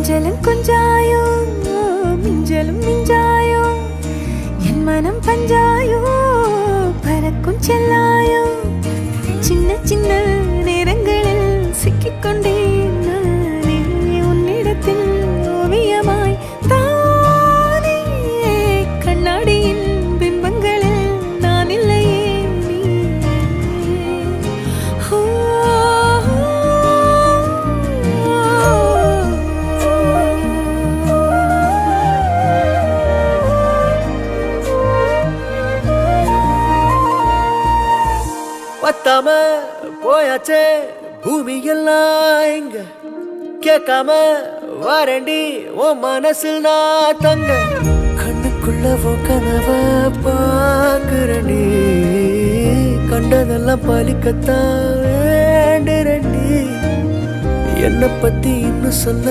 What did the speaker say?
கொஞ்சலும் கொஞ்சாயோ மிஞ்சலும் மிஞ்சாயோ என் மனம் பஞ்சாயோ பறக்கும் செல்லாயோ சின்ன சின்ன நேரங்களில் சிக்கிக்கொண்டேன் நானே உன்னிடத்தில் ஓவியமாய் தானே கண்ணாடியின் பிம்பங்களில் நான் இல்லையே நீ பத்தாம போயாச்சே பூமி எல்லாம் இங்க கேட்காம வாரண்டி உன் மனசில் நான் தங்க கண்ணுக்குள்ள கனவ பாக்குறண்டி கண்டதெல்லாம் பலிக்கத்தான் வேண்டுறண்டி என்னை பத்தி இன்னும் சொல்ல